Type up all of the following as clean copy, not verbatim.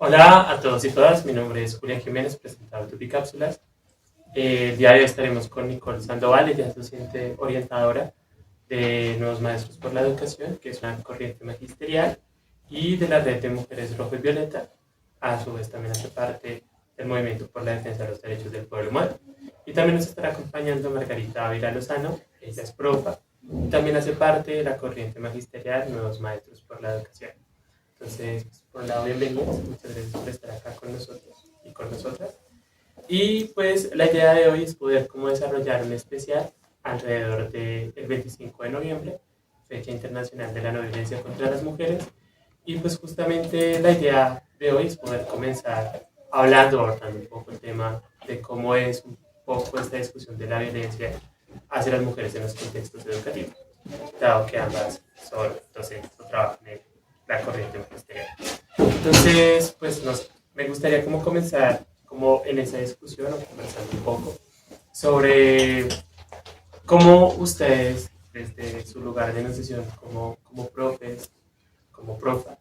Hola a todos y todas, mi nombre es Julián Jiménez, presentador de Upicápsulas. El día de hoy estaremos con Nicole Sandoval, ella es docente orientadora de Nuevos Maestros por la Educación, que es una corriente magisterial, y de la Red de Mujeres Rojo y Violeta. A su vez también hace parte del Movimiento por la Defensa de los Derechos del Pueblo Humano. Y también nos estará acompañando Margarita Ávila Lozano, ella es profa, y también hace parte de la corriente magisterial Nuevos Maestros por la Educación. Entonces, pues, por un lado, bienvenidos, muchas gracias por estar acá con nosotros y con nosotras. Y pues la idea de hoy es poder como desarrollar un especial alrededor del 25 de noviembre, fecha internacional de la no violencia contra las mujeres. Y pues justamente la idea de hoy es poder comenzar abordando un poco el tema de cómo es un poco esta discusión de la violencia hacia las mujeres en los contextos educativos, dado que ambas son docentes o trabajan en la corriente magisterial. Entonces, pues me gustaría como comenzar como en esa discusión o conversando un poco sobre cómo ustedes, desde su lugar de enunciación como profes, como profas,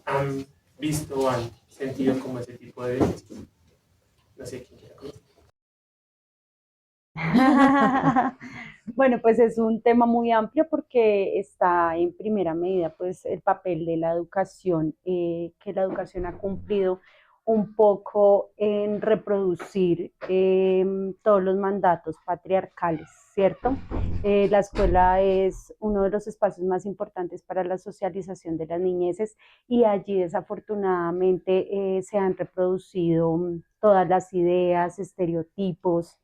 han visto o han sentido como ese tipo de violencia. No sé quién quiera comenzar. Bueno, pues es un tema muy amplio porque está en primera medida pues el papel de la educación, que la educación ha cumplido un poco en reproducir todos los mandatos patriarcales, ¿cierto? La escuela es uno de los espacios más importantes para la socialización de las niñeces y allí desafortunadamente se han reproducido todas las ideas, estereotipos,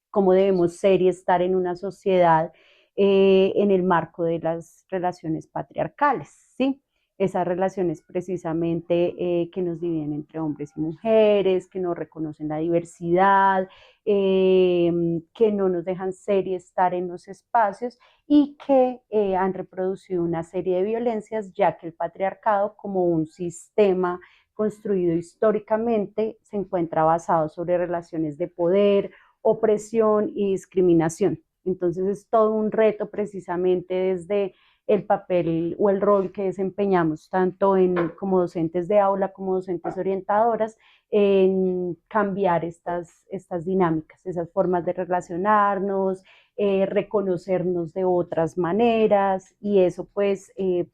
cómo debemos ser y estar en una sociedad en el marco de las relaciones patriarcales, ¿sí? Esas relaciones precisamente que nos dividen entre hombres y mujeres, que no reconocen la diversidad, que no nos dejan ser y estar en los espacios y que han reproducido una serie de violencias, ya que el patriarcado como un sistema construido históricamente se encuentra basado sobre relaciones de poder, opresión y discriminación. Entonces es todo un reto precisamente desde el papel o el rol que desempeñamos tanto como docentes de aula como docentes orientadoras en cambiar estas dinámicas, esas formas de relacionarnos, reconocernos de otras maneras y eso pues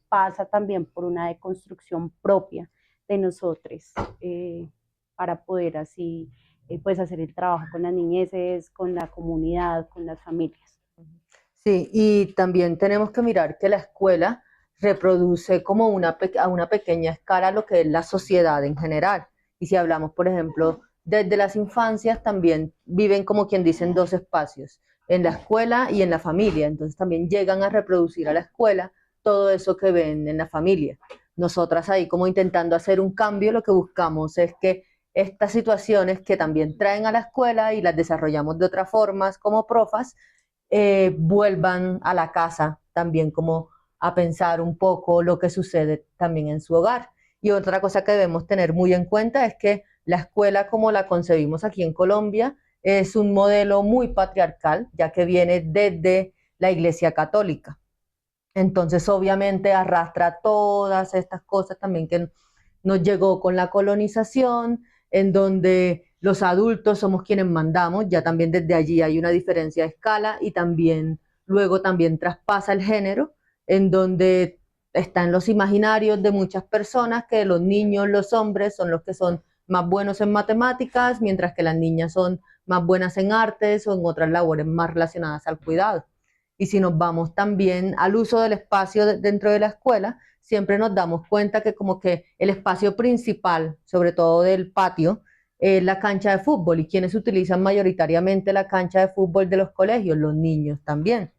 pasa también por una deconstrucción propia de nosotros para poder así pues hacer el trabajo con las niñeces, con la comunidad, con las familias. Sí, y también tenemos que mirar que la escuela reproduce como a una pequeña escala lo que es la sociedad en general. Y si hablamos, por ejemplo, desde las infancias, también viven como quien dice en dos espacios, en la escuela y en la familia. Entonces también llegan a reproducir a la escuela todo eso que ven en la familia. Nosotras ahí como intentando hacer un cambio, lo que buscamos es que estas situaciones que también traen a la escuela y las desarrollamos de otras formas como profas, vuelvan a la casa también como a pensar un poco lo que sucede también en su hogar. Y otra cosa que debemos tener muy en cuenta es que la escuela como la concebimos aquí en Colombia es un modelo muy patriarcal, ya que viene desde la Iglesia Católica. Entonces, obviamente, arrastra todas estas cosas también que nos llegó con la colonización, en donde los adultos somos quienes mandamos, ya también desde allí hay una diferencia de escala y también luego también traspasa el género, en donde están los imaginarios de muchas personas que los niños, los hombres son los que son más buenos en matemáticas, mientras que las niñas son más buenas en artes o en otras labores más relacionadas al cuidado. Y si nos vamos también al uso del espacio dentro de la escuela, siempre nos damos cuenta que como que el espacio principal, sobre todo del patio, es la cancha de fútbol y quienes utilizan mayoritariamente la cancha de fútbol de los colegios, los niños también.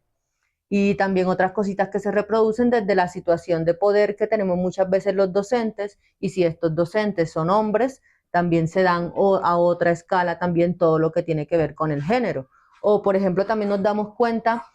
Y también otras cositas que se reproducen desde la situación de poder que tenemos muchas veces los docentes, y si estos docentes son hombres, también se dan a otra escala también todo lo que tiene que ver con el género. O, por ejemplo, también nos damos cuenta,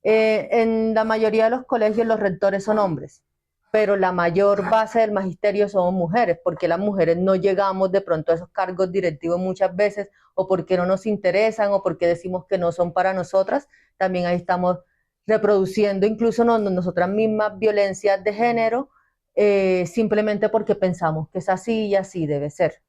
en la mayoría de los colegios los rectores son hombres, pero la mayor base del magisterio somos mujeres, porque las mujeres no llegamos de pronto a esos cargos directivos muchas veces, o porque no nos interesan, o porque decimos que no son para nosotras. También ahí estamos reproduciendo incluso nosotras mismas violencias de género, simplemente porque pensamos que es así y así debe ser.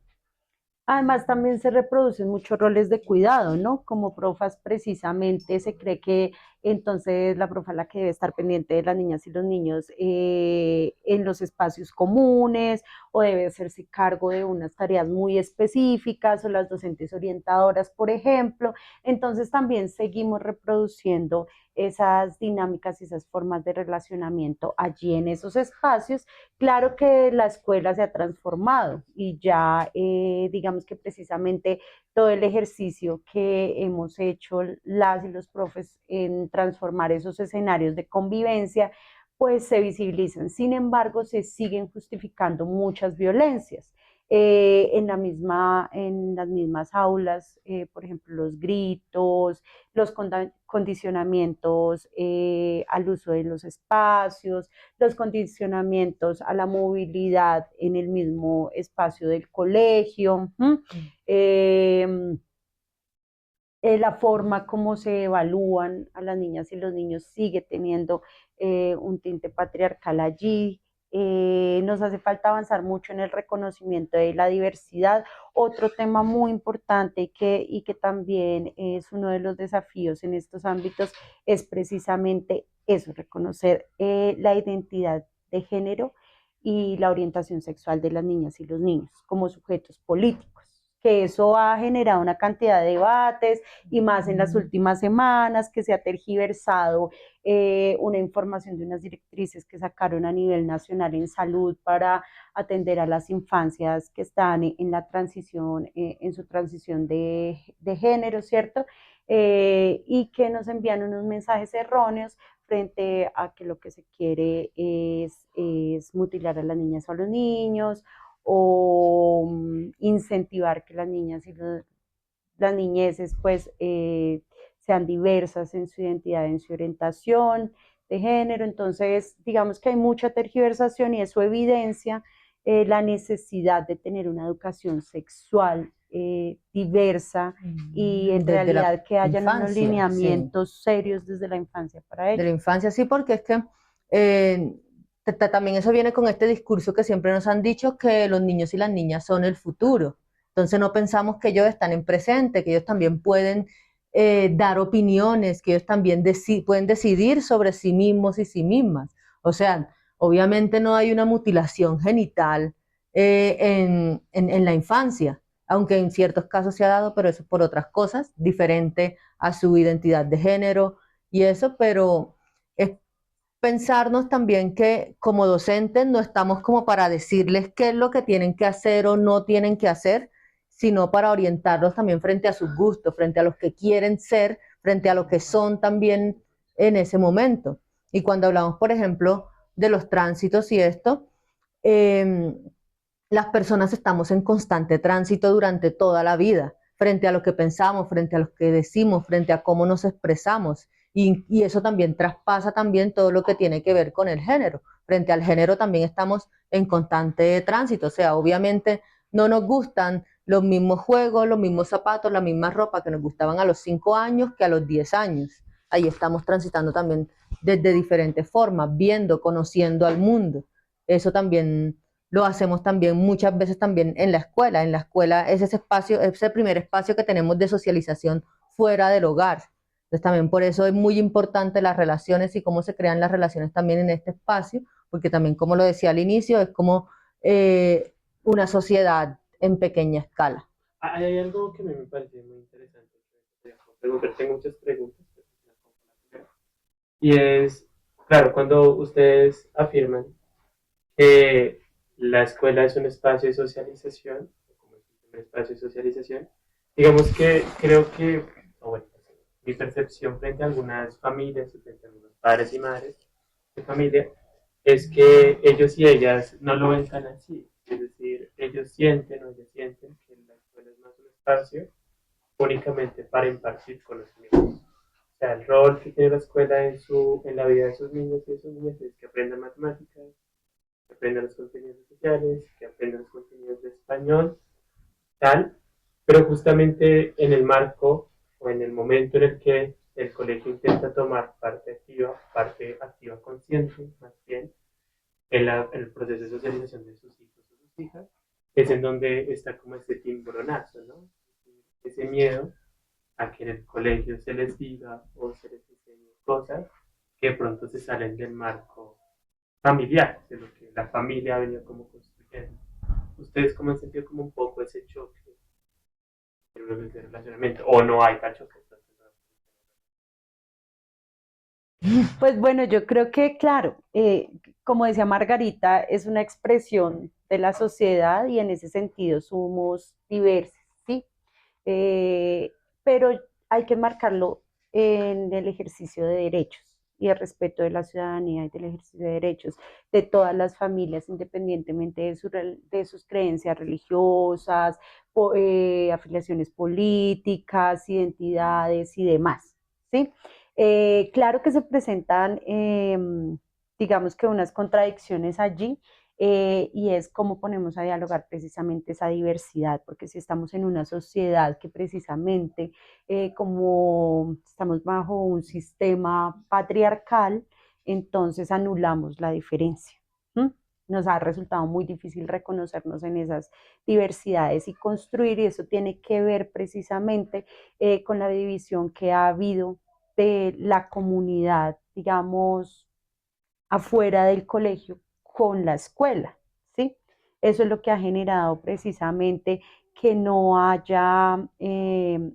Además, también se reproducen muchos roles de cuidado, ¿no? Como profas, precisamente se cree que entonces la profa es la que debe estar pendiente de las niñas y los niños en los espacios comunes, o debe hacerse cargo de unas tareas muy específicas, o las docentes orientadoras, por ejemplo. Entonces, también seguimos reproduciendo esas dinámicas y esas formas de relacionamiento allí en esos espacios. Claro que la escuela se ha transformado y ya digamos que precisamente todo el ejercicio que hemos hecho las y los profes en transformar esos escenarios de convivencia, pues se visibilizan. Sin embargo, se siguen justificando muchas violencias. En las mismas aulas, por ejemplo, los gritos, los condicionamientos al uso de los espacios, los condicionamientos a la movilidad en el mismo espacio del colegio, eh, la forma como se evalúan a las niñas y los niños sigue teniendo un tinte patriarcal allí. Nos hace falta avanzar mucho en el reconocimiento de la diversidad. Otro tema muy importante y que también es uno de los desafíos en estos ámbitos es precisamente eso, reconocer la identidad de género y la orientación sexual de las niñas y los niños como sujetos políticos, que eso ha generado una cantidad de debates y más en las últimas semanas que se ha tergiversado una información de unas directrices que sacaron a nivel nacional en salud para atender a las infancias que están en la transición, en su transición de género, ¿cierto? Y que nos envían unos mensajes erróneos frente a que lo que se quiere es mutilar a las niñas o a los niños, o incentivar que las niñas y las niñeces pues sean diversas en su identidad, en su orientación de género. Entonces, digamos que hay mucha tergiversación y eso evidencia la necesidad de tener una educación sexual diversa y en Desde la realidad que hayan unos infancia, sí. lineamientos serios desde la infancia para De ello. la infancia, sí, porque es que también eso viene con este discurso que siempre nos han dicho que los niños y las niñas son el futuro. Entonces no pensamos que ellos están en presente, que ellos también pueden dar opiniones, que ellos también pueden decidir sobre sí mismos y sí mismas. O sea, obviamente no hay una mutilación genital en la infancia, aunque en ciertos casos se ha dado, pero eso es por otras cosas, diferente a su identidad de género y eso, pero es pensarnos también que como docentes no estamos como para decirles qué es lo que tienen que hacer o no tienen que hacer, sino para orientarlos también frente a sus gustos, frente a los que quieren ser, frente a lo que son también en ese momento. Y cuando hablamos, por ejemplo, de los tránsitos y esto, eh, las personas estamos en constante tránsito durante toda la vida, frente a lo que pensamos, frente a lo que decimos, frente a cómo nos expresamos. Y eso también traspasa también todo lo que tiene que ver con el género. Frente al género también estamos en constante tránsito. O sea, obviamente no nos gustan los mismos juegos, los mismos zapatos, la misma ropa que nos gustaban a los 5 años que a los 10 años. Ahí estamos transitando también desde diferentes formas, viendo, conociendo al mundo. Eso también lo hacemos también muchas veces también en la escuela. En la escuela es ese espacio, es el primer espacio que tenemos de socialización fuera del hogar. Entonces también por eso es muy importante las relaciones y cómo se crean las relaciones también en este espacio, porque también como lo decía al inicio, es como una sociedad en pequeña escala. Hay algo que me parece muy interesante. Tengo muchas preguntas. Y es, claro, cuando ustedes afirman que la escuela es un espacio de socialización, como es un espacio de socialización, digamos que creo que, o bueno, mi percepción frente a algunas familias, frente a algunos padres y madres de familia, es que ellos y ellas no lo ven tan así. Es decir, ellos sienten o ellas sienten que la escuela es más un espacio únicamente para impartir conocimientos. O sea, el rol que tiene la escuela en la vida de sus niños y de sus niñas es que aprendan matemáticas, que aprendan los contenidos sociales, que aprendan los contenidos de español, tal, pero justamente en el marco o en el momento en el que el colegio intenta tomar parte activa consciente, más bien, en el proceso de socialización de sus hijos o sus hijas, es en donde está como ese timbronazo, ¿no? Ese miedo a que en el colegio se les diga o se les enseñe cosas que de pronto se salen del marco familiar, de lo que la familia ha venido como construyendo. ¿Ustedes cómo han sentido como un poco ese choque en ese relacionamiento? ¿O no hay tal choque? Pues bueno, yo creo que, claro, como decía Margarita, es una expresión de la sociedad y en ese sentido somos diversos, ¿sí? Eh, pero hay que marcarlo en el ejercicio de derechos y el respeto de la ciudadanía y del ejercicio de derechos de todas las familias, independientemente de sus creencias religiosas, afiliaciones políticas, identidades y demás, ¿sí? Claro que se presentan, digamos que unas contradicciones allí, y es cómo ponemos a dialogar precisamente esa diversidad, porque si estamos en una sociedad que precisamente, como estamos bajo un sistema patriarcal, entonces anulamos la diferencia. ¿Mm? Nos ha resultado muy difícil reconocernos en esas diversidades y construir, y eso tiene que ver precisamente con la división que ha habido de la comunidad, digamos, afuera del colegio con la escuela, ¿sí? Eso es lo que ha generado precisamente que no haya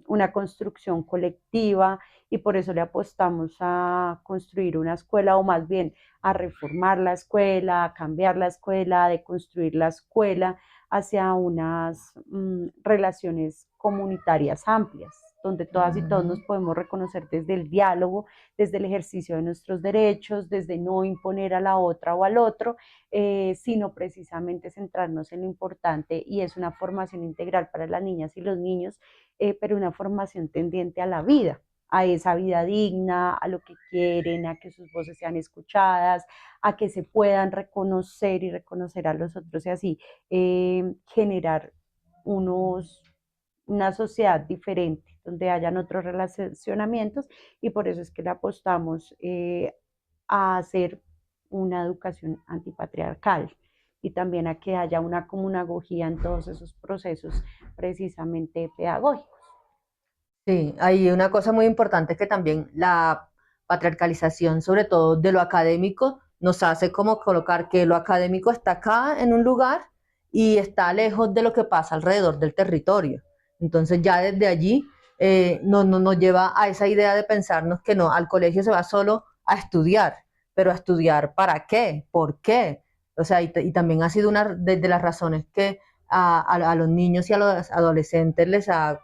una construcción colectiva y por eso le apostamos a construir una escuela o más bien a reformar la escuela, a cambiar la escuela, a deconstruir la escuela hacia unas relaciones comunitarias amplias, donde todas y todos nos podemos reconocer desde el diálogo, desde el ejercicio de nuestros derechos, desde no imponer a la otra o al otro, sino precisamente centrarnos en lo importante y es una formación integral para las niñas y los niños, pero una formación tendiente a la vida, a esa vida digna, a lo que quieren, a que sus voces sean escuchadas, a que se puedan reconocer y reconocer a los otros y así generar una sociedad diferente, donde hayan otros relacionamientos y por eso es que le apostamos a hacer una educación antipatriarcal y también a que haya una comunagogía en todos esos procesos precisamente pedagógicos. Sí, hay una cosa muy importante que también la patriarcalización, sobre todo de lo académico, nos hace como colocar que lo académico está acá en un lugar y está lejos de lo que pasa alrededor del territorio. Entonces ya desde allí nos lleva a esa idea de pensarnos que no, al colegio se va solo a estudiar, pero a estudiar ¿para qué? ¿Por qué? O sea, y también ha sido una de las razones que a los niños y a los adolescentes les ha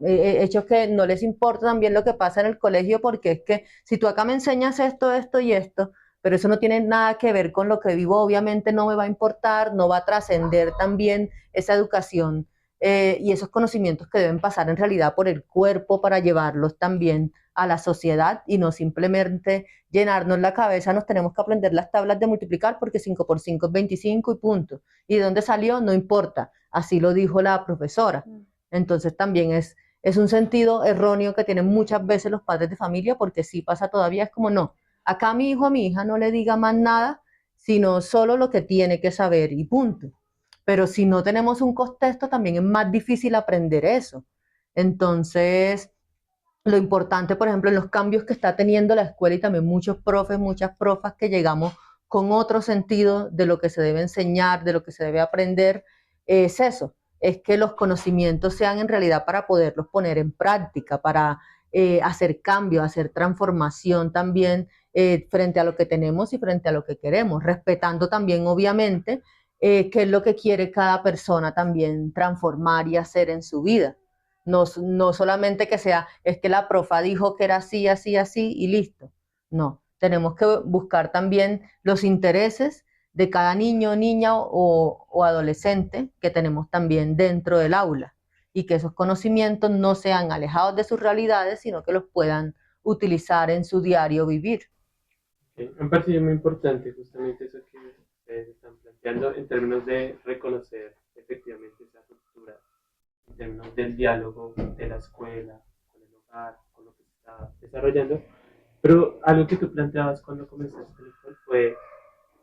hechos que no les importa también lo que pasa en el colegio, porque es que si tú acá me enseñas esto, esto y esto, pero eso no tiene nada que ver con lo que vivo, obviamente no me va a importar, no va a trascender también esa educación y esos conocimientos que deben pasar en realidad por el cuerpo para llevarlos también a la sociedad y no simplemente llenarnos la cabeza, nos tenemos que aprender las tablas de multiplicar porque 5 por 5 es 25 y punto. ¿Y de dónde salió? No importa, así lo dijo la profesora. Entonces también es un sentido erróneo que tienen muchas veces los padres de familia, porque sí pasa todavía, es como no, acá a mi hijo, a mi hija no le diga más nada, sino solo lo que tiene que saber y punto. Pero si no tenemos un contexto, también es más difícil aprender eso. Entonces, lo importante, por ejemplo, en los cambios que está teniendo la escuela y también muchos profes, muchas profas que llegamos con otro sentido de lo que se debe enseñar, de lo que se debe aprender, es eso, es que los conocimientos sean en realidad para poderlos poner en práctica, para hacer cambio, hacer transformación también frente a lo que tenemos y frente a lo que queremos, respetando también, obviamente, qué es lo que quiere cada persona también transformar y hacer en su vida. No, no solamente que sea, es que la profa dijo que era así, así, así y listo. No, tenemos que buscar también los intereses de cada niño, niña o adolescente que tenemos también dentro del aula y que esos conocimientos no sean alejados de sus realidades, sino que los puedan utilizar en su diario vivir. Me parece muy importante justamente eso que ustedes están planteando en términos de reconocer efectivamente esa ruptura, en términos del diálogo de la escuela, con el hogar, con lo que se está desarrollando. Pero algo que tú planteabas cuando comenzaste fue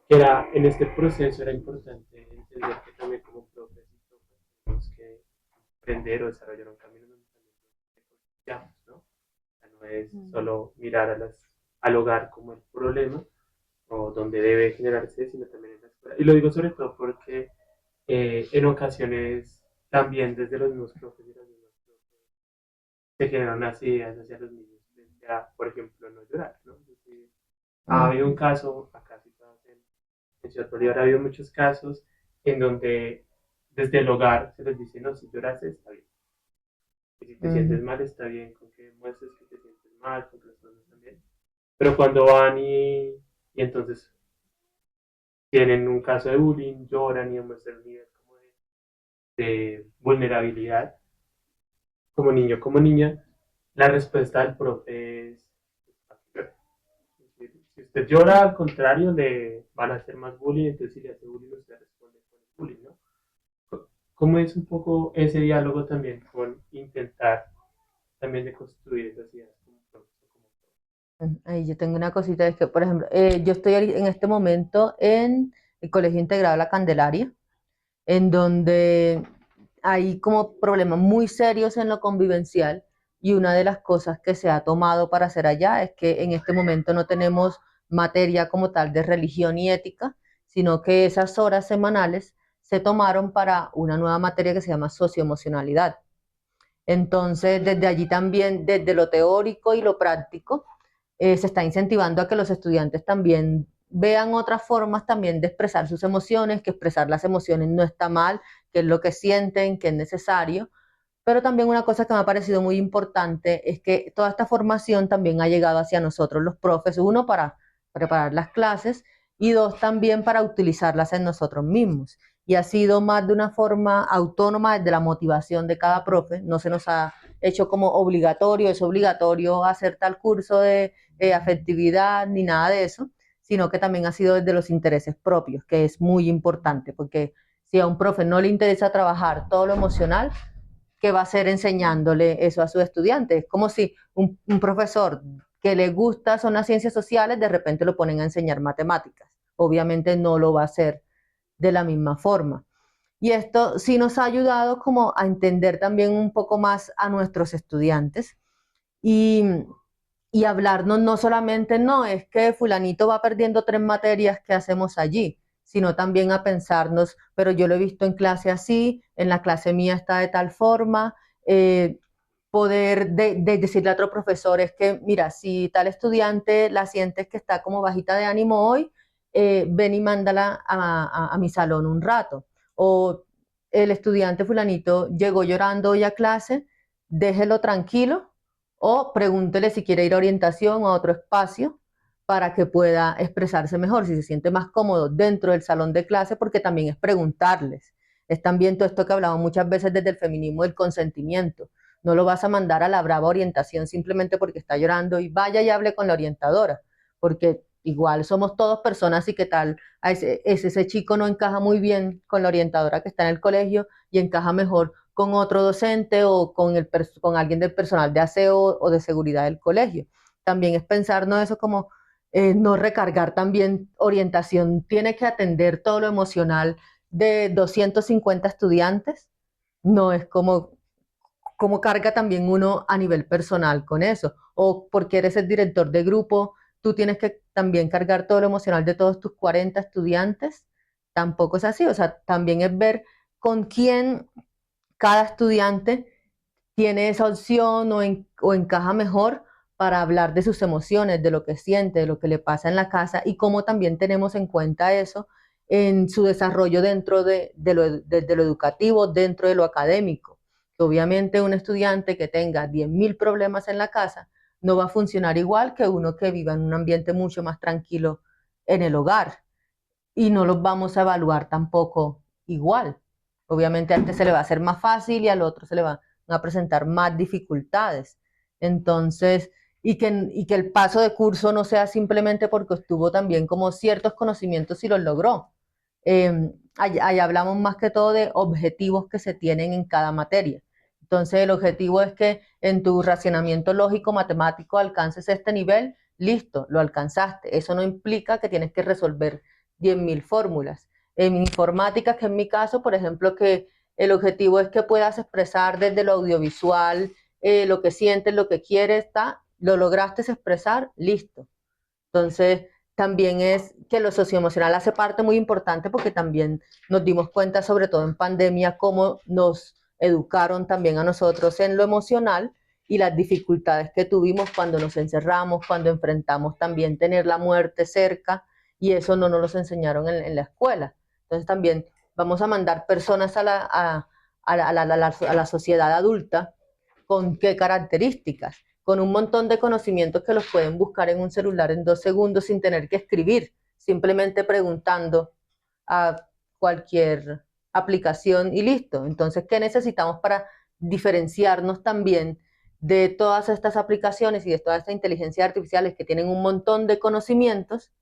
que era, en este proceso era importante entender que también como profes y profes tenemos que aprender o desarrollar un camino donde también nos desarrollamos, ¿no? O sea, no es solo mirar al hogar como el problema o donde debe generarse, sino también en la escuela. Y lo digo sobre todo porque en ocasiones también desde los mismos profes y los mismos profes se generan unas ideas hacia los niños frente a, por ejemplo, no llorar, ¿no? Es decir, ha habido un caso, acá situados en Ciudad Bolívar, ha habido muchos casos en donde desde el hogar se les dice, no, si lloras está bien. Y si te sientes mal está bien, con que muestres que te sientes mal, con que las cosas no están bien. Pero cuando van y entonces tienen un caso de bullying, lloran y muestran un nivel como de vulnerabilidad, como niño, como niña, la respuesta del profe es, si usted llora, al contrario, le van a hacer más bullying, entonces si le hace bullying, usted responde con el bullying, ¿no? ¿Cómo es un poco ese diálogo también con intentar también de construir esas ideas como profesor? Ahí yo tengo una cosita, es que, por ejemplo, yo estoy en este momento en el Colegio Integrado La Candelaria, en donde hay como problemas muy serios en lo convivencial y una de las cosas que se ha tomado para hacer allá es que en este momento no tenemos materia como tal de religión y ética, sino que esas horas semanales se tomaron para una nueva materia que se llama socioemocionalidad. Entonces, desde allí también, desde lo teórico y lo práctico, se está incentivando a que los estudiantes también vean otras formas también de expresar sus emociones, que expresar las emociones no está mal, que es lo que sienten, que es necesario. Pero también una cosa que me ha parecido muy importante es que toda esta formación también ha llegado hacia nosotros los profes, uno para preparar las clases y dos también para utilizarlas en nosotros mismos. Y ha sido más de una forma autónoma desde la motivación de cada profe, no se nos ha hecho como obligatorio, es obligatorio hacer tal curso de afectividad ni nada de eso, sino que también ha sido desde los intereses propios, que es muy importante, porque si a un profe no le interesa trabajar todo lo emocional, ¿qué va a hacer enseñándole eso a sus estudiantes? Es como si un profesor que le gusta son las ciencias sociales, de repente lo ponen a enseñar matemáticas. Obviamente no lo va a hacer de la misma forma. Y esto sí nos ha ayudado como a entender también un poco más a nuestros estudiantes y, y hablarnos no solamente, no, es que fulanito va perdiendo 3 materias que hacemos allí, sino también a pensarnos, pero yo lo he visto en clase así, en la clase mía está de tal forma, poder de decirle a otro profesor es que, mira, si tal estudiante la sientes que está como bajita de ánimo hoy, ven y mándala a mi salón un rato. O el estudiante fulanito llegó llorando hoy a clase, déjelo tranquilo o pregúntele si quiere ir a orientación o a otro espacio para que pueda expresarse mejor, si se siente más cómodo dentro del salón de clase, porque también es preguntarles. Es también todo esto que hablamos muchas veces desde el feminismo del consentimiento. No lo vas a mandar a la brava orientación simplemente porque está llorando y vaya y hable con la orientadora, porque igual somos todos personas y qué tal, ese chico no encaja muy bien con la orientadora que está en el colegio y encaja mejor con otro docente o con alguien del personal de aseo o de seguridad del colegio. También es pensarnos eso como no recargar también orientación, tiene que atender todo lo emocional de 250 estudiantes, no es como carga también uno a nivel personal con eso, o porque eres el director de grupo, tú tienes que también cargar todo lo emocional de todos tus 40 estudiantes, tampoco es así, o sea, también es ver con quién cada estudiante tiene esa opción o encaja mejor para hablar de sus emociones, de lo que siente, de lo que le pasa en la casa y cómo también tenemos en cuenta eso en su desarrollo dentro de lo educativo, dentro de lo académico. Que obviamente un estudiante que tenga 10.000 problemas en la casa no va a funcionar igual que uno que viva en un ambiente mucho más tranquilo en el hogar y no los vamos a evaluar tampoco igual. Obviamente a este se le va a hacer más fácil y al otro se le van a presentar más dificultades. Entonces, y que el paso de curso no sea simplemente porque obtuvo también como ciertos conocimientos y los logró. Allá hablamos más que todo de objetivos que se tienen en cada materia. Entonces, el objetivo es que en tu racionamiento lógico matemático alcances este nivel, listo, lo alcanzaste. Eso no implica que tienes que resolver 10.000 fórmulas. En informática, que en mi caso, por ejemplo, que el objetivo es que puedas expresar desde lo audiovisual lo que sientes, lo que quieres, lo lograste expresar, listo. Entonces, también es que lo socioemocional hace parte muy importante porque también nos dimos cuenta, sobre todo en pandemia, cómo nos educaron también a nosotros en lo emocional y las dificultades que tuvimos cuando nos encerramos, cuando enfrentamos también tener la muerte cerca, y eso no nos lo enseñaron en la escuela. Entonces también vamos a mandar personas a la sociedad adulta con qué características, con un montón de conocimientos que los pueden buscar en un celular en 2 segundos sin tener que escribir, simplemente preguntando a cualquier aplicación y listo. Entonces, ¿qué necesitamos para diferenciarnos también de todas estas aplicaciones y de toda esta inteligencia artificiales que tienen un montón de conocimientos?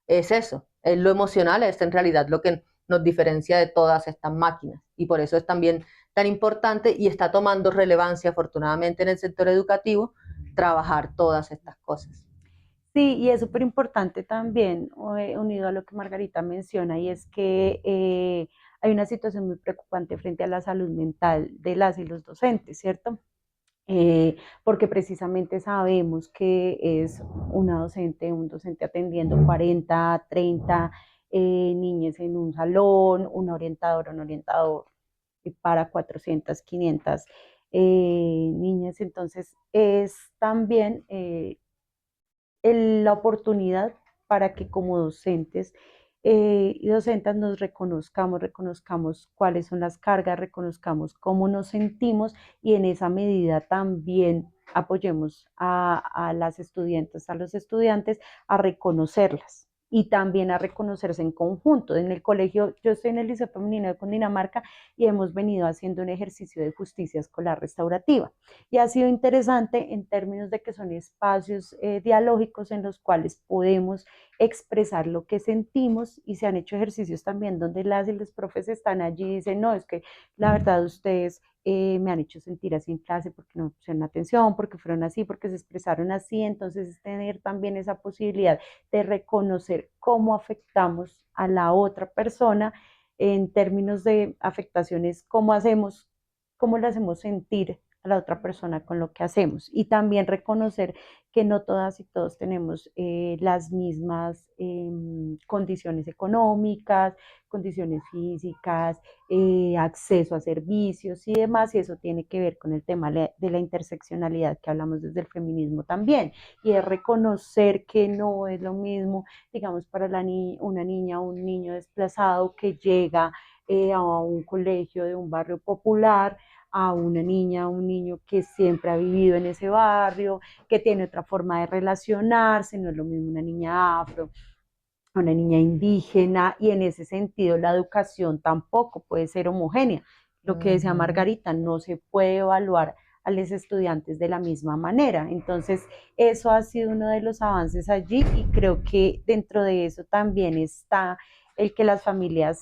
Es eso, es lo emocional, es en realidad lo que nos diferencia de todas estas máquinas, y por eso es también tan importante y está tomando relevancia afortunadamente en el sector educativo trabajar todas estas cosas. Sí, y es súper importante también, unido a lo que Margarita menciona, y es que hay una situación muy preocupante frente a la salud mental de las y los docentes, ¿cierto? Porque precisamente sabemos que es una docente, un docente atendiendo 40, 30 niñas en un salón, una orientadora, un orientador para 400, 500 niñas. Entonces, es también la oportunidad para que como docentes y docentas nos reconozcamos cuáles son las cargas, reconozcamos cómo nos sentimos y en esa medida también apoyemos a las estudiantes, a los estudiantes a reconocerlas y también a reconocerse en conjunto. En el colegio, yo estoy en el Liceo Femenino de Cundinamarca y hemos venido haciendo un ejercicio de justicia escolar restaurativa. Y ha sido interesante en términos de que son espacios dialógicos en los cuales podemos expresar lo que sentimos, y se han hecho ejercicios también donde las y los profes están allí y dicen, no, es que la verdad ustedes me han hecho sentir así en clase porque no me pusieron atención, porque fueron así, porque se expresaron así. Entonces es tener también esa posibilidad de reconocer cómo afectamos a la otra persona en términos de afectaciones, cómo le hacemos sentir a la otra persona con lo que hacemos, y también reconocer que no todas y todos tenemos las mismas condiciones económicas, condiciones físicas, acceso a servicios y demás, y eso tiene que ver con el tema de la interseccionalidad que hablamos desde el feminismo también, y es reconocer que no es lo mismo, digamos, para una niña o un niño desplazado que llega a un colegio de un barrio popular, a una niña, un niño que siempre ha vivido en ese barrio, que tiene otra forma de relacionarse. No es lo mismo una niña afro, una niña indígena, y en ese sentido la educación tampoco puede ser homogénea. Lo que decía Margarita, no se puede evaluar a los estudiantes de la misma manera. Entonces, eso ha sido uno de los avances allí, y creo que dentro de eso también está el que las familias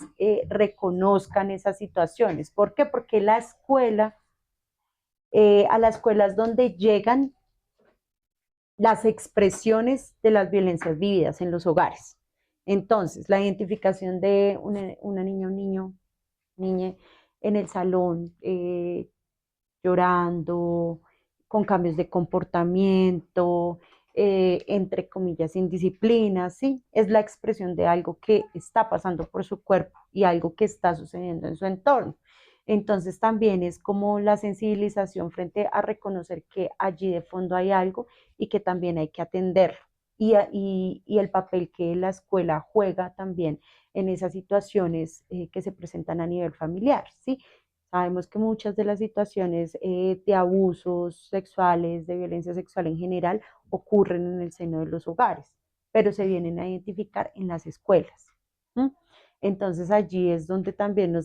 reconozcan esas situaciones. ¿Por qué? Porque la escuela, a las escuelas donde llegan las expresiones de las violencias vividas en los hogares. Entonces, la identificación de una niña, un niño, niña en el salón, llorando, con cambios de comportamiento, entre comillas, indisciplina, ¿sí? Es la expresión de algo que está pasando por su cuerpo y algo que está sucediendo en su entorno. Entonces también es como la sensibilización frente a reconocer que allí de fondo hay algo y que también hay que atenderlo. Y el papel que la escuela juega también en esas situaciones que se presentan a nivel familiar, ¿sí? Sabemos que muchas de las situaciones de abusos sexuales, de violencia sexual en general, ocurren en el seno de los hogares, pero se vienen a identificar en las escuelas. ¿Mm? Entonces allí es donde también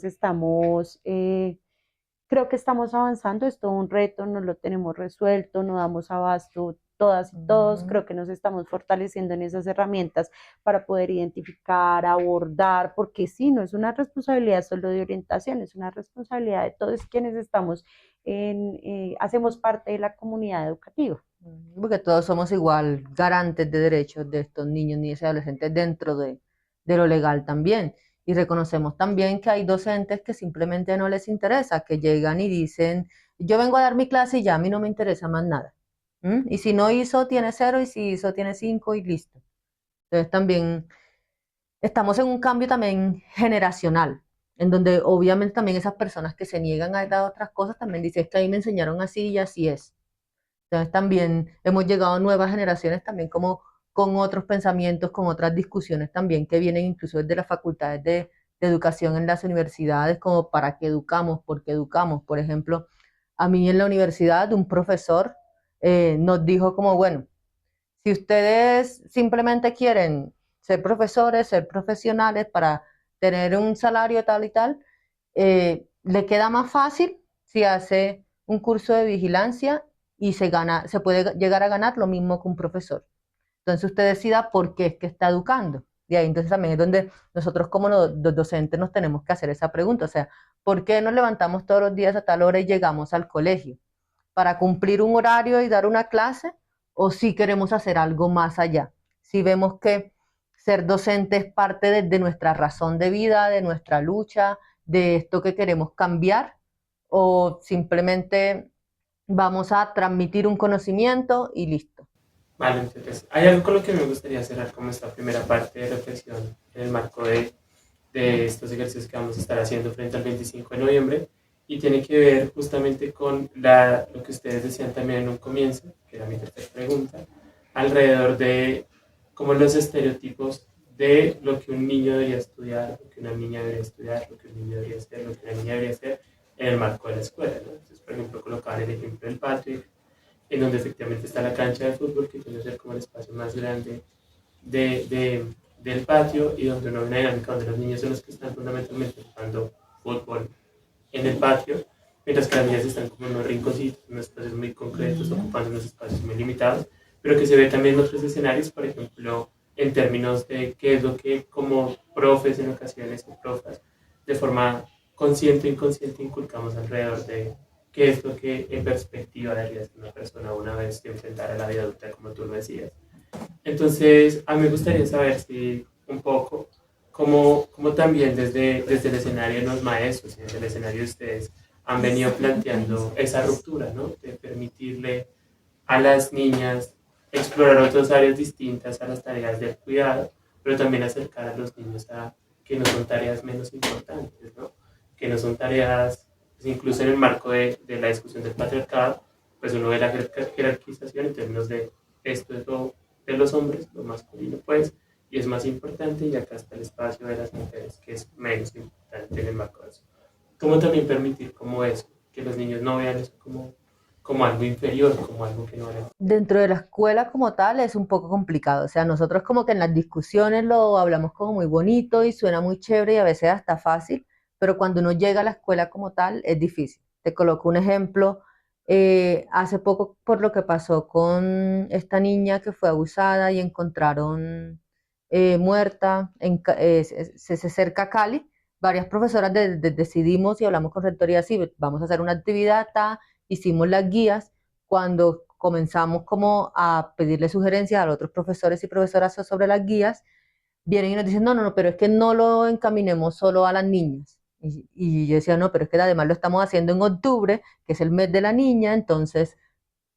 creo que estamos avanzando. Es todo un reto, no lo tenemos resuelto, no damos abasto todas y todos. Creo que nos estamos fortaleciendo en esas herramientas para poder identificar, abordar, porque sí, no es una responsabilidad solo de orientación, es una responsabilidad de todos quienes hacemos parte de la comunidad educativa. Porque todos somos igual garantes de derechos de estos niños, niñas y adolescentes dentro de de lo legal también. Y reconocemos también que hay docentes que simplemente no les interesa, que llegan y dicen, yo vengo a dar mi clase y ya a mí no me interesa más nada. Y si no hizo, tiene 0, y si hizo, tiene 5 y listo. Entonces también estamos en un cambio también generacional, en donde obviamente también esas personas que se niegan a dar otras cosas también dicen, es que a mí me enseñaron así y así es. Entonces también hemos llegado a nuevas generaciones también como con otros pensamientos, con otras discusiones también que vienen incluso desde las facultades de educación en las universidades, como para qué educamos, por qué educamos. Por ejemplo, a mí en la universidad un profesor nos dijo como, bueno, si ustedes simplemente quieren ser profesores, ser profesionales para tener un salario tal y tal, le queda más fácil si hace un curso de vigilancia y se puede llegar a ganar lo mismo que un profesor. Entonces usted decida por qué es que está educando. Y ahí entonces también es donde nosotros como los docentes nos tenemos que hacer esa pregunta. O sea, ¿por qué nos levantamos todos los días a tal hora y llegamos al colegio? ¿Para cumplir un horario y dar una clase? ¿O si queremos hacer algo más allá? Si vemos que ser docente es parte de nuestra razón de vida, de nuestra lucha, de esto que queremos cambiar, o simplemente vamos a transmitir un conocimiento y listo. Vale, entonces, hay algo con lo que me gustaría cerrar como esta primera parte de reflexión en el marco de estos ejercicios que vamos a estar haciendo frente al 25 de noviembre y tiene que ver justamente con lo que ustedes decían también en un comienzo, que era mi tercera pregunta, alrededor de como los estereotipos de lo que un niño debería estudiar, lo que una niña debería estudiar, lo que un niño debería hacer, lo que una niña debería hacer en el marco de la escuela, ¿no? Entonces, por ejemplo, colocaban el ejemplo del patio, en donde efectivamente está la cancha de fútbol, que tiene que ser como el espacio más grande del patio y donde no hay una dinámica donde los niños son los que están fundamentalmente jugando fútbol en el patio, mientras que las niñas están como en unos rinconcitos, en unos espacios muy concretos, ocupando unos espacios muy limitados, pero que se ve también en otros escenarios, por ejemplo, en términos de qué es lo que como profes en ocasiones o profas, de forma consciente o inconsciente inculcamos alrededor de qué es lo que en perspectiva debería ser una persona una vez se enfrentara a la vida adulta, como tú lo decías. Entonces, a mí me gustaría saber si un poco, cómo también desde el escenario de los maestros y desde el escenario de ustedes han venido planteando esa ruptura, ¿no? De permitirle a las niñas explorar otras áreas distintas a las tareas del cuidado, pero también acercar a los niños a que no son tareas menos importantes, ¿no? Que no son tareas, pues incluso en el marco de la discusión del patriarcado, pues uno ve la jerarquización en términos de esto es lo de los hombres, lo masculino pues, y es más importante, y acá está el espacio de las mujeres, que es menos importante en el marco de eso. ¿Cómo también permitir como eso, que los niños no vean eso como algo inferior, como algo que no vale? Dentro de la escuela como tal es un poco complicado, o sea, nosotros como que en las discusiones lo hablamos como muy bonito y suena muy chévere y a veces hasta fácil, pero cuando uno llega a la escuela como tal es difícil. Te coloco un ejemplo, hace poco por lo que pasó con esta niña que fue abusada y encontraron muerta cerca a Cali, varias profesoras decidimos y hablamos con rectoría, sí, vamos a hacer una actividad, hicimos las guías. Cuando comenzamos como a pedirle sugerencias a los otros profesores y profesoras sobre las guías, vienen y nos dicen, no, no, no, pero es que no lo encaminemos solo a las niñas. Y yo decía, no, pero es que además lo estamos haciendo en octubre, que es el mes de la niña, entonces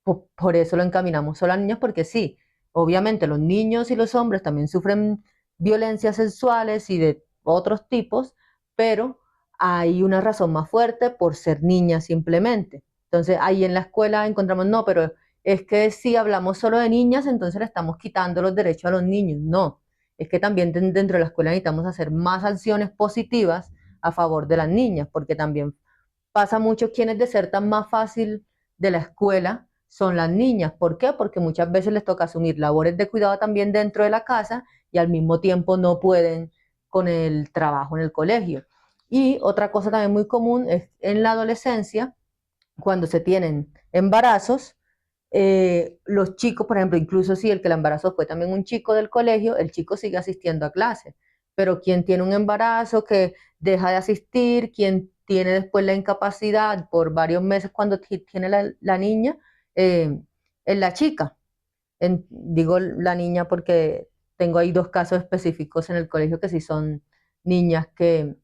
por eso lo encaminamos solo a niños, porque sí, obviamente los niños y los hombres también sufren violencias sexuales y de otros tipos, pero hay una razón más fuerte por ser niñas simplemente. Entonces ahí en la escuela encontramos, no, pero es que si hablamos solo de niñas, entonces le estamos quitando los derechos a los niños. No, es que también dentro de la escuela necesitamos hacer más acciones positivas a favor de las niñas, porque también pasa mucho quienes desertan más fácil de la escuela son las niñas. ¿Por qué? Porque muchas veces les toca asumir labores de cuidado también dentro de la casa y al mismo tiempo no pueden con el trabajo en el colegio. Y otra cosa también muy común es en la adolescencia, cuando se tienen embarazos, los chicos, por ejemplo, incluso si el que la embarazó fue también un chico del colegio, el chico sigue asistiendo a clase, pero quien tiene un embarazo que deja de asistir, quien tiene después la incapacidad por varios meses cuando tiene la niña, es la chica. Digo la niña porque tengo ahí 2 casos específicos en el colegio que sí son niñas que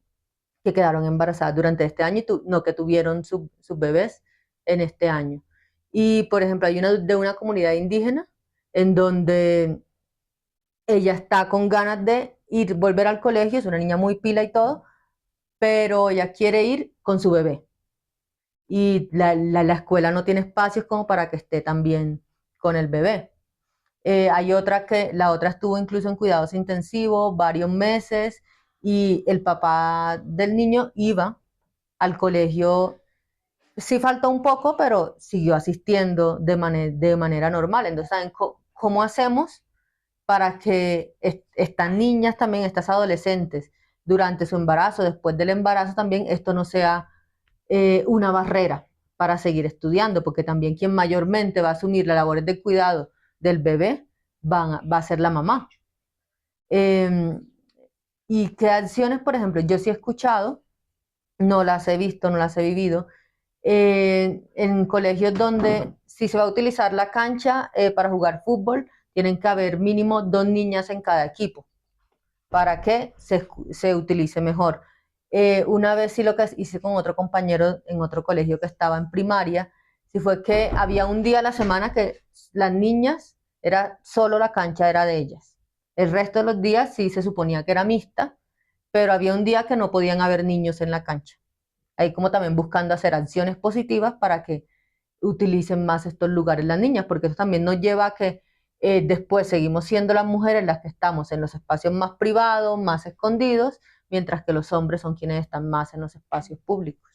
quedaron embarazadas durante este año y no que tuvieron sus bebés en este año. Y, por ejemplo, hay una de una comunidad indígena en donde ella está con ganas de ir, volver al colegio, es una niña muy pila y todo, pero ella quiere ir con su bebé. Y la escuela no tiene espacios como para que esté también con el bebé. Hay otra que, la otra estuvo incluso en cuidados intensivos varios meses y el papá del niño iba al colegio. Sí faltó un poco, pero siguió asistiendo de manera normal. Entonces, ¿saben cómo hacemos para que estas niñas también, estas adolescentes, durante su embarazo, después del embarazo también, esto no sea una barrera para seguir estudiando? Porque también quien mayormente va a asumir las labores de cuidado del bebé va a ser la mamá. Em, ¿Y qué acciones, por ejemplo? Yo sí he escuchado, no las he visto, no las he vivido, en colegios donde si se va a utilizar la cancha para jugar fútbol, tienen que haber mínimo 2 niñas en cada equipo para que se utilice mejor. Una vez sí lo que hice con otro compañero en otro colegio que estaba en primaria, sí fue que había un día a la semana que las niñas, era solo la cancha era de ellas. El resto de los días sí se suponía que era mixta, pero había un día que no podían haber niños en la cancha. Ahí como también buscando hacer acciones positivas para que utilicen más estos lugares las niñas, porque eso también nos lleva a que después seguimos siendo las mujeres las que estamos en los espacios más privados, más escondidos, mientras que los hombres son quienes están más en los espacios públicos.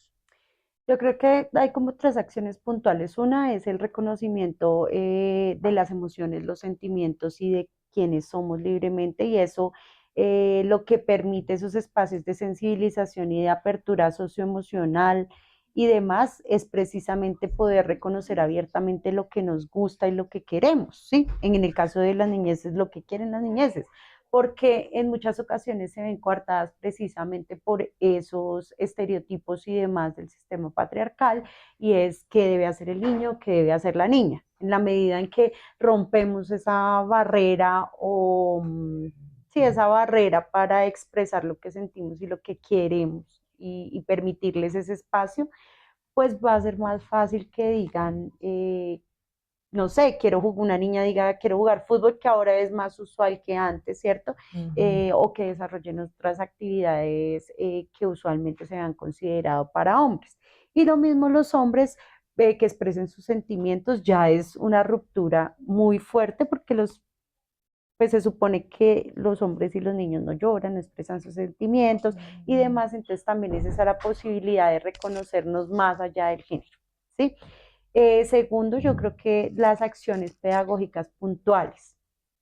Yo creo que hay como 3 acciones puntuales. Una es el reconocimiento de las emociones, los sentimientos y de quienes somos libremente, y eso lo que permite esos espacios de sensibilización y de apertura socioemocional y demás es precisamente poder reconocer abiertamente lo que nos gusta y lo que queremos, ¿sí? En el caso de las niñeces, lo que quieren las niñeces, porque en muchas ocasiones se ven coartadas precisamente por esos estereotipos y demás del sistema patriarcal, y es qué debe hacer el niño, qué debe hacer la niña. En la medida en que rompemos esa barrera o sí, esa barrera para expresar lo que sentimos y lo que queremos y permitirles ese espacio, pues va a ser más fácil que digan, no sé, quiero jugar, una niña diga, quiero jugar fútbol, que ahora es más usual que antes, ¿cierto? O que desarrollen otras actividades que usualmente se han considerado para hombres. Y lo mismo los hombres que expresen sus sentimientos, ya es una ruptura muy fuerte porque pues se supone que los hombres y los niños no lloran, no expresan sus sentimientos y demás, entonces también es esa la posibilidad de reconocernos más allá del género, ¿sí? Segundo, yo creo que las acciones pedagógicas puntuales.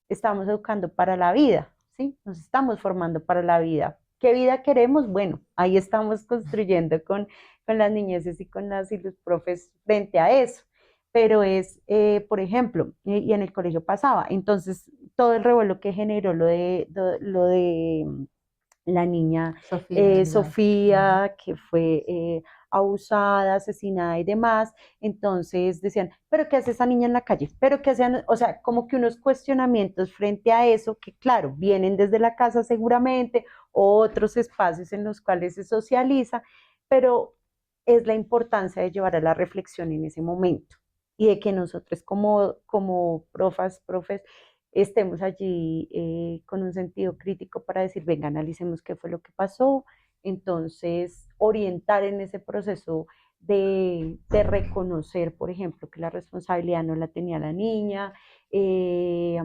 Estamos educando para la vida, ¿sí? Nos estamos formando para la vida. ¿Qué vida queremos? Bueno, ahí estamos construyendo con las niñeces y con las y los profes frente a eso. Pero es, por ejemplo, y en el colegio pasaba, entonces todo el revuelo que generó lo de la niña Sofía, ya. Sofía, que fue abusada, asesinada y demás. Entonces decían, ¿pero qué hace esa niña en la calle? ¿Pero qué hacían? O sea, como que unos cuestionamientos frente a eso, que claro, vienen desde la casa seguramente, o otros espacios en los cuales se socializa, pero es la importancia de llevar a la reflexión en ese momento y de que nosotros como profes, estemos allí con un sentido crítico para decir, venga, analicemos qué fue lo que pasó, entonces orientar en ese proceso de reconocer, por ejemplo, que la responsabilidad no la tenía la niña, eh,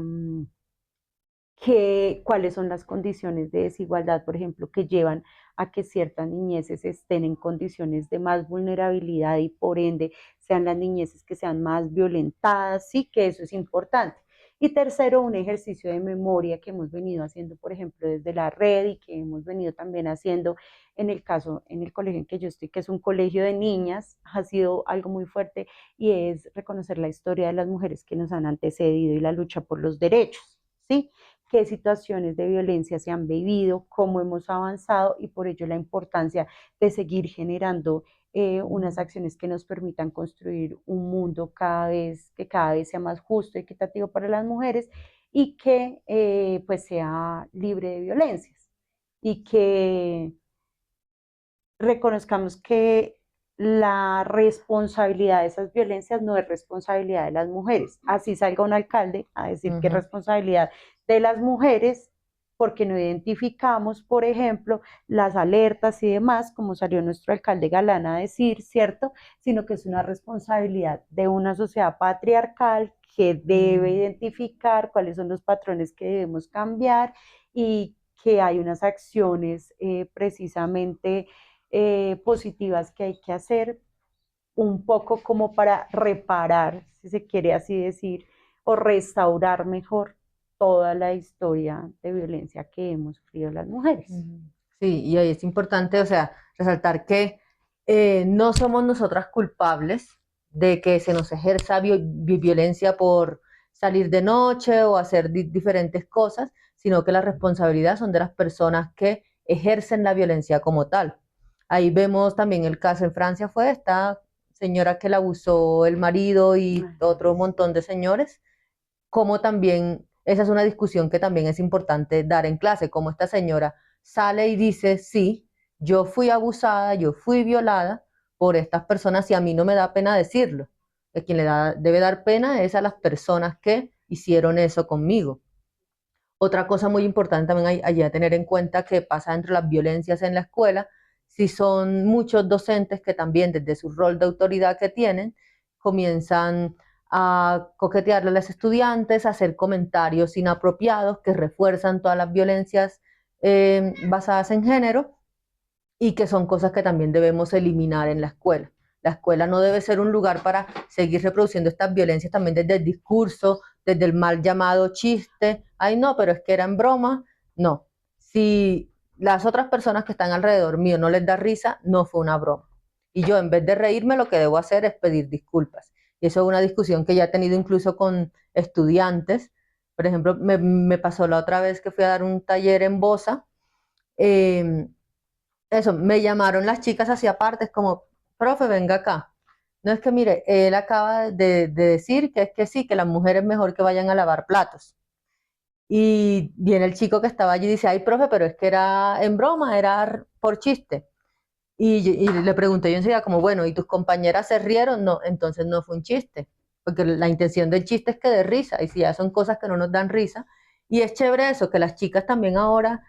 cuáles son las condiciones de desigualdad, por ejemplo, que llevan a que ciertas niñeces estén en condiciones de más vulnerabilidad y por ende sean las niñeces que sean más violentadas, sí que eso es importante. Y tercero, un ejercicio de memoria que hemos venido haciendo, por ejemplo, desde la red y que hemos venido también haciendo en el caso, en el colegio en que yo estoy, que es un colegio de niñas, ha sido algo muy fuerte y es reconocer la historia de las mujeres que nos han antecedido y la lucha por los derechos, ¿sí? Qué situaciones de violencia se han vivido, cómo hemos avanzado y por ello la importancia de seguir generando unas acciones que nos permitan construir un mundo que cada vez sea más justo y equitativo para las mujeres y que pues sea libre de violencias y que reconozcamos que la responsabilidad de esas violencias no es responsabilidad de las mujeres. Así salga un alcalde a decir que es responsabilidad de las mujeres porque no identificamos, por ejemplo, las alertas y demás, como salió nuestro alcalde Galán a decir, ¿cierto? Sino que es una responsabilidad de una sociedad patriarcal que debe identificar cuáles son los patrones que debemos cambiar y que hay unas acciones precisamente positivas que hay que hacer, un poco como para reparar, si se quiere así decir, o restaurar mejor toda la historia de violencia que hemos sufrido las mujeres. Sí, y ahí es importante, o sea, resaltar que no somos nosotras culpables de que se nos ejerza violencia por salir de noche o hacer diferentes cosas, sino que la responsabilidad son de las personas que ejercen la violencia como tal. Ahí vemos también el caso en Francia, fue esta señora que la abusó el marido y otro montón de señores, como también, esa es una discusión que también es importante dar en clase, como esta señora sale y dice, sí, yo fui abusada, yo fui violada por estas personas y a mí no me da pena decirlo. A quien debe dar pena es a las personas que hicieron eso conmigo. Otra cosa muy importante también hay a tener en cuenta que pasa entre las violencias en la escuela, si son muchos docentes que también desde su rol de autoridad que tienen, comienzan a coquetearle a los estudiantes, a hacer comentarios inapropiados que refuerzan todas las violencias basadas en género y que son cosas que también debemos eliminar en la escuela. La escuela no debe ser un lugar para seguir reproduciendo estas violencias también desde el discurso, desde el mal llamado chiste. Ay, no, pero es que era en broma. No. Si las otras personas que están alrededor mío no les da risa, no fue una broma. Y yo, en vez de reírme, lo que debo hacer es pedir disculpas. Y eso es una discusión que ya he tenido incluso con estudiantes. Por ejemplo, me pasó la otra vez que fui a dar un taller en Bosa. Eso, me llamaron las chicas hacia aparte, es como, profe, venga acá. No es que, mire, él acaba de decir que es que sí, que las mujeres mejor que vayan a lavar platos. Y viene el chico que estaba allí y dice, ay, profe, pero es que era en broma, era por chiste. Y le pregunté yo enseguida como, bueno, ¿y tus compañeras se rieron? No, entonces no fue un chiste, porque la intención del chiste es que dé risa, y si ya son cosas que no nos dan risa. Y es chévere eso, que las chicas también ahora,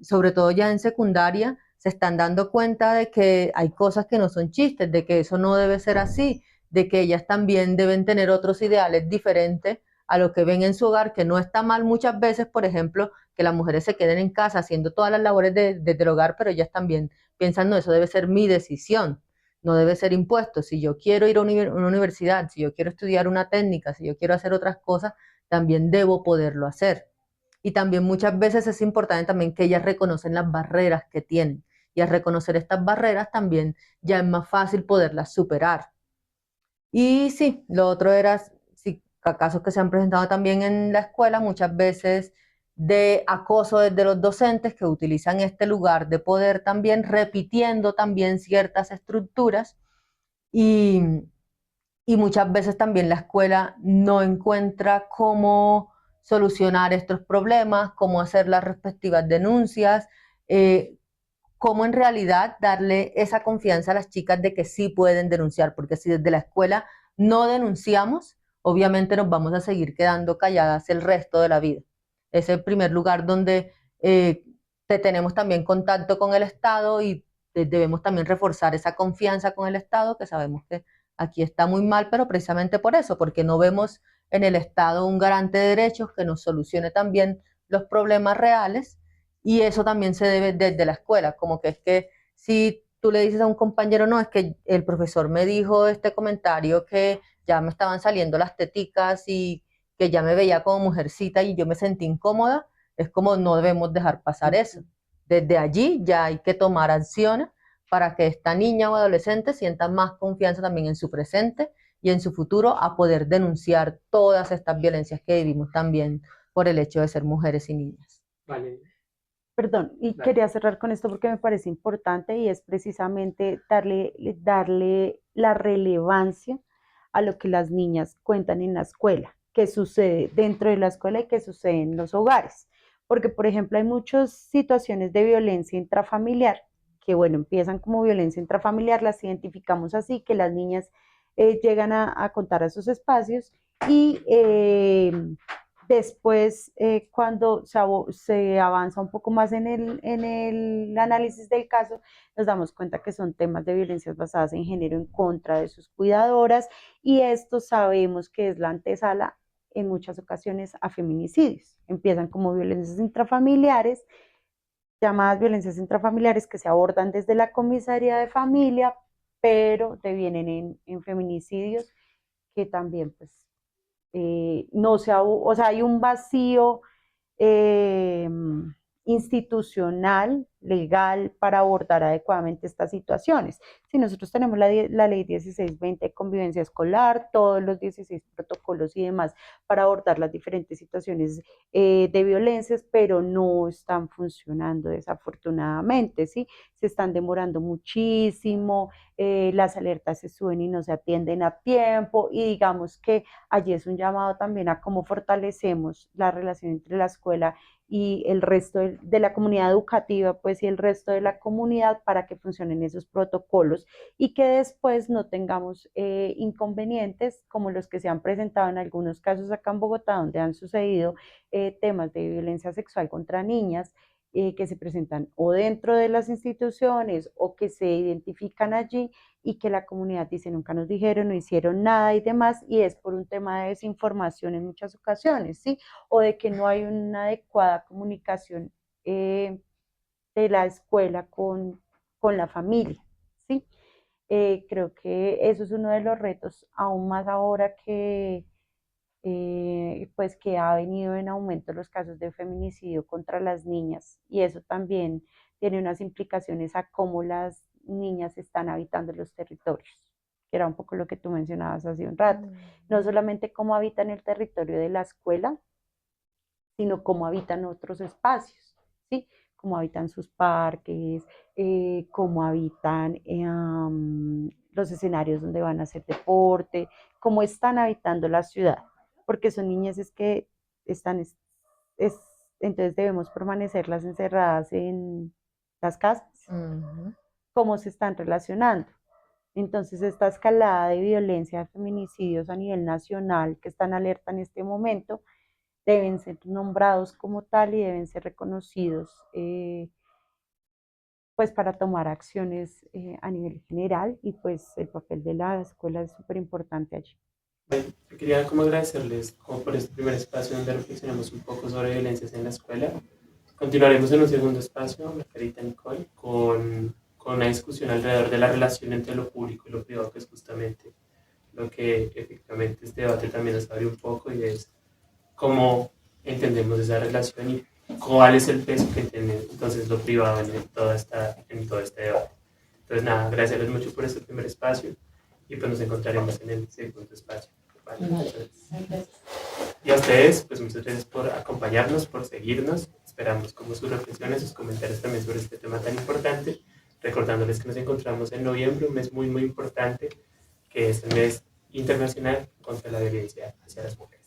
sobre todo ya en secundaria, se están dando cuenta de que hay cosas que no son chistes, de que eso no debe ser así, de que ellas también deben tener otros ideales diferentes a lo que ven en su hogar, que no está mal muchas veces, por ejemplo, que las mujeres se queden en casa haciendo todas las labores del hogar, pero ellas también piensan, no, eso debe ser mi decisión, no debe ser impuesto. Si yo quiero ir a una universidad, si yo quiero estudiar una técnica, si yo quiero hacer otras cosas, también debo poderlo hacer. Y también muchas veces es importante también que ellas reconocen las barreras que tienen. Y al reconocer estas barreras también ya es más fácil poderlas superar. Y sí, lo otro era, sí, casos que se han presentado también en la escuela, muchas veces de acoso desde los docentes que utilizan este lugar de poder también, repitiendo también ciertas estructuras y, y muchas veces también la escuela no encuentra cómo solucionar estos problemas, cómo hacer las respectivas denuncias, eh, cómo en realidad darle esa confianza a las chicas de que sí pueden denunciar, porque si desde la escuela no denunciamos, obviamente nos vamos a seguir quedando calladas el resto de la vida. Es el primer lugar donde tenemos también contacto con el Estado y debemos también reforzar esa confianza con el Estado, que sabemos que aquí está muy mal, pero precisamente por eso, porque no vemos en el Estado un garante de derechos que nos solucione también los problemas reales, y eso también se debe desde la escuela, como que es que si tú le dices a un compañero, no, es que el profesor me dijo este comentario que ya me estaban saliendo las teticas y que ya me veía como mujercita y yo me sentí incómoda, es como no debemos dejar pasar eso. Desde allí ya hay que tomar acciones para que esta niña o adolescente sienta más confianza también en su presente y en su futuro a poder denunciar todas estas violencias que vivimos también por el hecho de ser mujeres y niñas. Vale. Perdón, y Dale. quería cerrar con esto porque me parece importante y es precisamente darle la relevancia a lo que las niñas cuentan en la escuela, qué sucede dentro de la escuela y qué sucede en los hogares. Porque, por ejemplo, hay muchas situaciones de violencia intrafamiliar que, bueno, empiezan como violencia intrafamiliar, las identificamos así, que las niñas llegan a contar a esos espacios y después, cuando se avanza un poco más en el análisis del caso, nos damos cuenta que son temas de violencias basadas en género en contra de sus cuidadoras y esto sabemos que es la antesala en muchas ocasiones a feminicidios. Empiezan como violencias intrafamiliares, llamadas violencias intrafamiliares que se abordan desde la comisaría de familia, pero devienen en feminicidios que también pues no se ha, o sea, hay un vacío eh, institucional, legal, para abordar adecuadamente estas situaciones. Si nosotros tenemos la ley 1620 de convivencia escolar, todos los 16 protocolos y demás para abordar las diferentes situaciones de violencias, pero no están funcionando desafortunadamente, ¿sí? Se están demorando muchísimo, las alertas se suben y no se atienden a tiempo y digamos que allí es un llamado también a cómo fortalecemos la relación entre la escuela y el resto de la comunidad educativa, pues y el resto de la comunidad para que funcionen esos protocolos y que después no tengamos inconvenientes como los que se han presentado en algunos casos acá en Bogotá, donde han sucedido temas de violencia sexual contra niñas que se presentan o dentro de las instituciones o que se identifican allí y que la comunidad dice nunca nos dijeron, no hicieron nada y demás, y es por un tema de desinformación en muchas ocasiones, ¿sí? O de que no hay una adecuada comunicación de la escuela con la familia, ¿sí? Creo que eso es uno de los retos, aún más ahora que pues que ha venido en aumento los casos de feminicidio contra las niñas y eso también tiene unas implicaciones a cómo las niñas están habitando los territorios, que era un poco lo que tú mencionabas hace un rato. No solamente cómo habitan el territorio de la escuela, sino cómo habitan otros espacios, ¿sí? Cómo habitan sus parques, cómo habitan los escenarios donde van a hacer deporte, cómo están habitando la ciudad, porque son niñas es que están, entonces debemos permanecerlas encerradas en las casas, cómo se están relacionando. Entonces, esta escalada de violencia, de feminicidios a nivel nacional que están alerta en este momento, deben ser nombrados como tal y deben ser reconocidos pues para tomar acciones a nivel general y pues el papel de la escuela es súper importante allí. Bueno, yo quería como agradecerles como por este primer espacio donde reflexionamos un poco sobre violencias en la escuela. Continuaremos en un segundo espacio, Margarita Nicole, con una discusión alrededor de la relación entre lo público y lo privado, que es justamente lo que efectivamente este debate también nos abre un poco y es cómo entendemos esa relación y cuál es el peso que tiene entonces lo privado en todo este debate. Entonces nada, agradecerles mucho por este primer espacio y pues nos encontraremos en el segundo espacio. Vale, gracias. Y a ustedes, pues muchas gracias por acompañarnos, por seguirnos. Esperamos como sus reflexiones, sus comentarios también sobre este tema tan importante. Recordándoles que nos encontramos en noviembre, un mes muy, muy importante, que es el mes internacional contra la violencia hacia las mujeres.